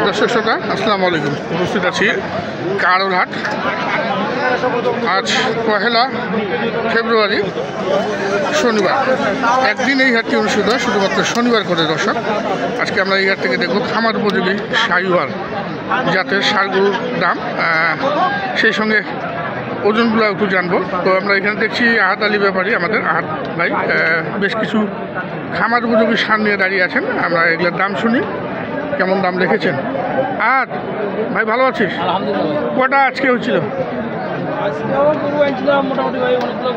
দর্শক শ্রোতা আসসালামু আলাইকুম। উপস্থিত আছি কারোরহাট। আজ 1 ফেব্রুয়ারি শনিবার। একদিন এই হাটটি অনুষ্ঠিত হয়, শুধুমাত্র শনিবার করে। দর্শক, আজকে আমরা এই হাট থেকে দেখব খামার উপযোগী শাহিওয়াল জাতের ষাঁড়গুলোর দাম, সেই সঙ্গে ওজনগুলো একটু জানবো। তো আমরা এখানে দেখছি আহাত আলী ব্যাপারী, আমাদের আহাত ভাই বেশ কিছু খামার উপযোগী ষাঁড় নিয়ে দাঁড়িয়ে আছেন। আমরা এগুলোর দাম শুনি, কেমন দাম রেখেছেন। আর ভাই ভালো আছিস? কটা আজকে হচ্ছিল? মোটামুটি ভাই অনেকগুলো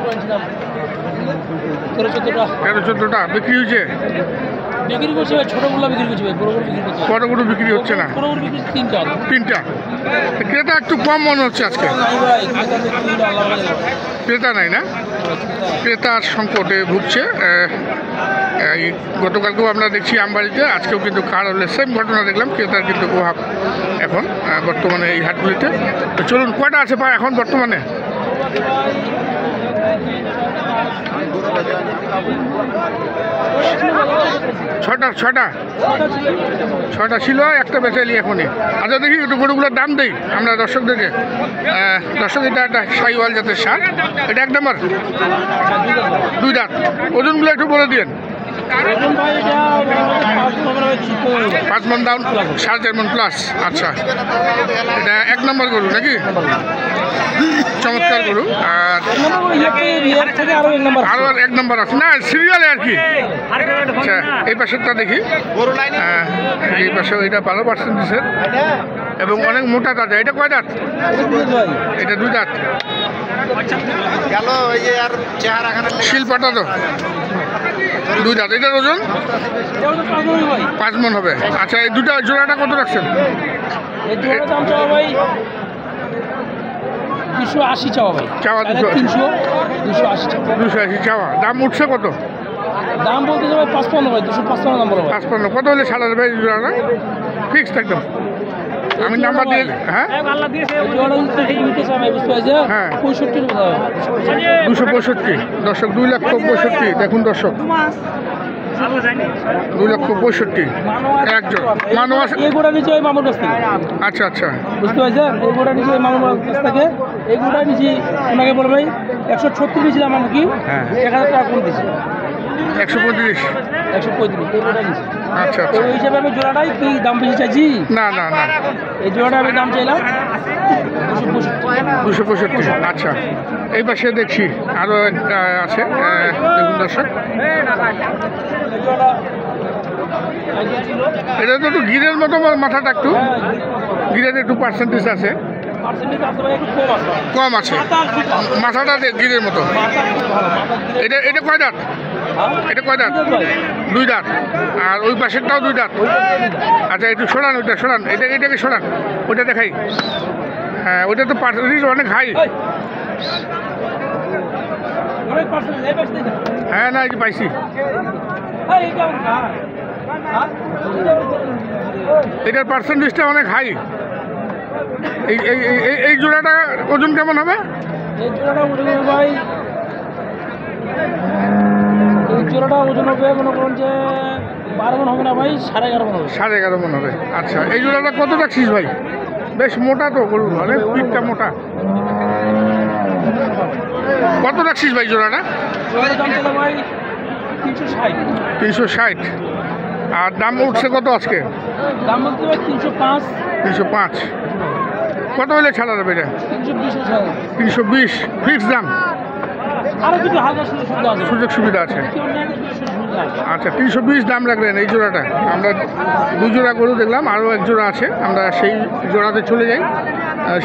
13-14টা বিক্রি হয়েছে। বিক্রি করছে ভাই, ছোটগুলো বিক্রি করছে ভাই, বড়গুলো বিক্রি করছে। বড়গুলো বিক্রি হচ্ছে না? বড়গুলো বিক্রি করছে তিনটা। ক্রেতা একটু কম মনে হচ্ছে আজকে। ক্রেতা নাই না? ক্রেতার সংকটে ভুগছে। গতকালকেও আমরা দেখছি আমবাড়িতে, আজকেও কিন্তু কারোলে সেম ঘটনা দেখলাম। ক্রেতার কিন্তু অভাব এখন বর্তমানে এই হাটগুলিতে। তো চলুন, কয়টা আছে পা এখন বর্তমানে? ছটা ছিল, একটা বেচাইলি এখনই। আচ্ছা দেখি একটু গরুগুলোর দাম দেই আমরা দর্শকদেরকে। দর্শক, এটা একটা শাহিওয়াল জাতের ষাঁড়। এটা 1 নম্বর, 2 দাঁত। ওজনগুলো একটু বলে দিন। 5 মন দাম, 4.5 মন প্লাস। আচ্ছা, এটা 1 নম্বর গরু নাকি? চমৎকার গরু। আর আরো 1 নম্বর আছে না সিরিয়ালে আর কি। আচ্ছা, এই পাশেরটা দেখি। এই পাশে এটা ভালো পার্সেন্টেজের এবং অনেক মোটা দাঁত। এটা কয় দাঁত? এটা 2 দাঁত। শিলপাটা তো 2 দাঁত। এটার ওজন 5 মন হবে। আচ্ছা, এই দুটা জোড়াটা কত রাখছেন? 280 চাওয়া ভাই। চাওয়া 280 চাওয়া। দাম উঠছে কত? দাম বলতে ভাই 55 ভাই, 255 দাম বলো ভাই। 55 কত হলে ছাড়া যাবে? জোড়াটা ফিক্সড একদম। আমি নাম্বার দিয়ে, হ্যাঁ 265। দর্শক 2,65,000। দেখুন দর্শক, 2,65,000 একজন মানুষ আছে। এগুলো নিচে ওই মামুর কাছ থেকে। আচ্ছা আচ্ছা, বুঝতে পারছেন? এগুলো নিচে ওই মামুর কাছ থেকে। এগুলো নিচে ওনাকে বলে ভাই 136 দিয়েছিলাম আমি, কি 1000 টাকা কম দিয়েছি। 135। এগুলোটা নিচে। আচ্ছা তো ওই হিসাবে আমি জোড়াটাই কি দাম বেশি চাইছি? না না না, এই জোড়াটা আমি দাম চাইলাম 265। আচ্ছা, এই পাশে দেখছি আরও একটা আছে। দেখুন দর্শক, এটা তো একটু গিরের মতো মাথাটা, একটু গিরের একটু পার্সেন্টেজ আছে, কম আছে মাথাটা গিরের মতো। এটা কয় দাঁত? এটা কয় দাঁত? 2 দাঁত। আর ওই পাশেরটাও 2 দাঁত। আচ্ছা, একটু সরান, ওইটা সরান, এটাকে সরান, ওইটা দেখাই। হ্যাঁ, ওইটা তো পার্সেন্টেজ অনেক হাই। হ্যাঁ না, এই যে পাইছি। এটার পার্সেন্টেজটা অনেক হাই। এই জোড়াটা ওজন কেমন হবে? এই জোড়াটা ওজন হবে ভাই, এই জোড়াটা ওজন হবে মনে করুন যে 12 মন হবে না ভাই, 11.5 মন হবে। 11.5 মন হবে। আচ্ছা, এই জোড়াটা কত রাখছিস ভাই? বেশ মোটা তো গরু, অনেক পিঠটা মোটা। কত রাখছিস ভাই জোড়াটা? দাম ছিল ভাই 360। 360। আর দাম উঠছে কত আজকে? দাম বলতে ভাই 305। 305 কত হলে ছাড়া যাবে এটা? 320 ফিক্স দাম? আরো কিছু হালকা সুযোগ সুবিধা আছে। আচ্ছা, 320 দাম রাখলেন এই জোড়াটা। আমরা 2 জোড়া গরু দেখলাম, আরও 1 জোড়া আছে। আমরা সেই জোড়াতে চলে যাই।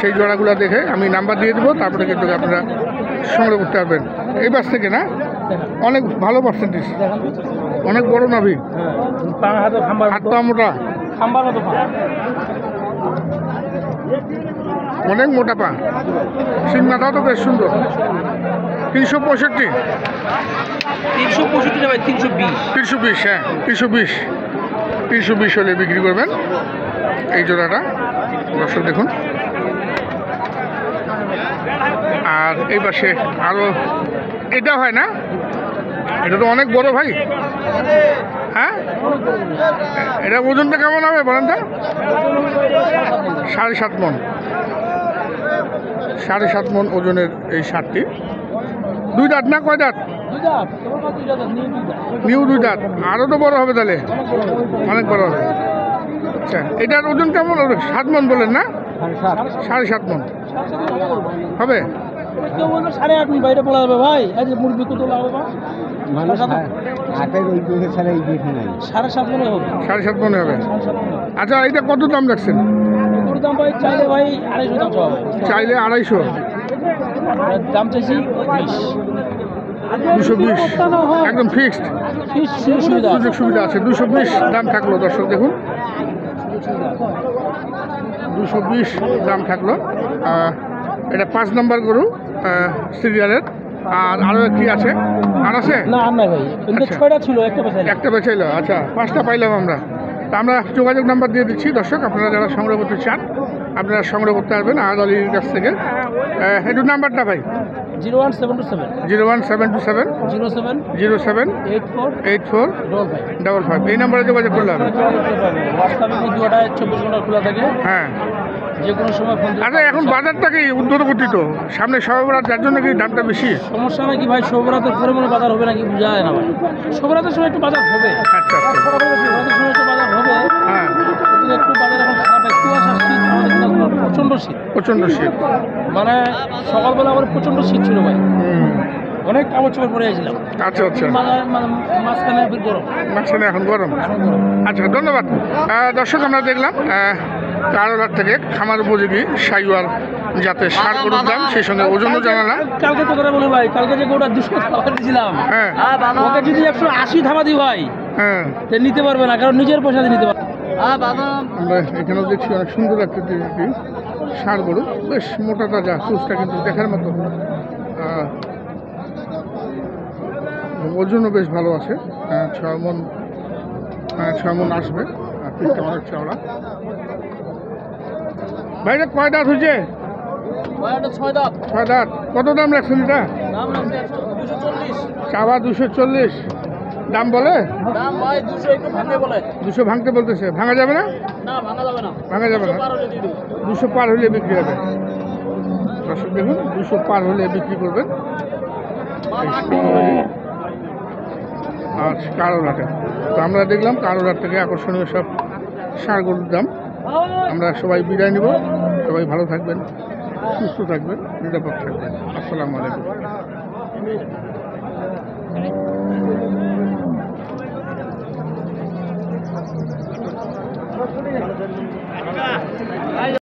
সেই জোড়াগুলো দেখে আমি নাম্বার দিয়ে দেবো, তারপরে কিন্তু আপনারা সংগ্রহ করতে পারবেন। এই বাস থেকে না, অনেক ভালো পার্সেন্টেজ, অনেক বড় নাভি, হাত পা মোটা, অনেক মোটা পা, সিং মাথাও তো বেশ সুন্দর। 365। 365 ভাই, 320। 320, হ্যাঁ 320 হলে বিক্রি করবেন এই জোড়াটা। দর্শক দেখুন, আর এই পাশে আরও এটা হয় না, এটা তো অনেক বড় ভাই। হ্যাঁ, এটা ওজনটা কেমন হবে বলেন তো? 7.5 মন। 7.5 মন ওজনের এই ষাঁড়টি। 2 দাঁত না কয় দাঁত? নিউ 2 দাঁত। আরও তো বড় হবে তাহলে, অনেক বড় হবে। আচ্ছা, এটার ওজন কেমন হবে? 7 মন বলেন না? 7.5 মন হবে। কেউ বলবে 8.5 মন বাইরে পড়া যাবে ভাই, আজ মুরগি কত লাগবে বা? 7.5 মনে হবে। 7.5 মনে হবে। আচ্ছা, এটা কত দাম রাখছেন? গরুর দাম ভাই চাইলে ভাই 250 দাম চাওয়া হবে। চাইলে 250। দাম চাইছি 220 একদম ফিক্সড। সুযোগ সুবিধা আছে। 220 দাম থাকলো দর্শক, দেখুন 220 দাম থাকলো। এটা 5 নম্বর গরু সিরিয়ালের। আর আরও একটি আছে, আর আছে না, আর নাই ভাই, কিন্তু আচ্ছা। 6টা ছিল, একটা বেচাইলাম। একটা বেচাইলো। আচ্ছা, 5টা পাইলাম আমরা। তা আমরা যোগাযোগ নাম্বার দিয়ে দিচ্ছি দর্শক, আপনারা যারা সংগ্রহ করতে চান আপনারা সংগ্রহ করতে পারবেন আহাদ আলীর কাছ থেকে। একটু নাম্বারটা ভাই। 01727 01727 07 07 84 84 55 55। এই নাম্বারে যোগাযোগ করলে হবে। হোয়াটসঅ্যাপে ভিডিওটা 24 ঘন্টা খোলা থাকে, হ্যাঁ। যে কোনো সময় ফোন দিতে আচ্ছা, এখন বাজারটা কি উদ্যোগতি তো সামনে সবার, যার জন্য কি দামটা বেশি? সমস্যা নাকি ভাই, সবরাতের পরে মনে বাজার হবে নাকি বোঝা যায় না ভাই। সবরাতের সময় একটু বাজার হবে, আচ্ছা আচ্ছা। সবরাতের সময় একটু বাজার হবে, হ্যাঁ, কিন্তু একটু বাজার এখন খারাপ। একটু আসা শীত, আমাদের এখানে প্রচণ্ড শীত, প্রচণ্ড শীত। মানে সকালবেলা আমার প্রচণ্ড শীত ছিল ভাই, হুম। অনেক কাপড় চোপড় পরে গেছিলাম। আচ্ছা আচ্ছা। মাঝখানে ফির গরম। মাঝখানে এখন গরম। আচ্ছা, ধন্যবাদ। দর্শক, আমরা দেখলাম কারোলার থেকে খামার উপযোগী সাইওয়াল যাতে ষাঁড় গরুর দাম, সেই সঙ্গে ওজনও জানালাম। কালকে কথাটা বলি ভাই, কালকে যে গরুটা 200 খাবার দিয়েছিলাম, হ্যাঁ ওকে যদি 180 থাবা দিই ভাই, হ্যাঁ। তে নিতে পারবে না, কারণ নিজের পয়সা দিয়ে নিতে পারবে। আমরা এখানেও দেখছি অনেক সুন্দর একটা ষাঁড় গরু, বেশ মোটা তাজা, চুজটা কিন্তু দেখার মতো। ওজনও বেশ ভালো আছে, 6 মন 6 মন আসবে। পিঠটা অনেক চওড়া। ভাইটা কয় দাঁত হয়েছে? 6 দাঁত। 6 দাঁত। কত দাম রাখছেন এটা? দাম লাগছে 240। চাওয়া 240 দাম বলে? দাম ভাই 200 একটু ভাঙে বলে। 200 ভাঙতে বলতেছে। ভাঙা যাবে না? না, ভাঙা যাবে না। ভাঙা যাবে না। 200 পার হলে বিক্রি হবে। দর্শক দেখুন, 200 পার হলে বিক্রি করবেন। আর কারোরহাটে তো আমরা দেখলাম কারোরহাট থেকে আকর্ষণীয় সব ষাঁড় গরুর দাম। আমরা সবাই বিদায় নিব। সবাই ভালো থাকবেন, সুস্থ থাকবেন, নিরাপদ থাকবেন। আসসালামু আলাইকুম।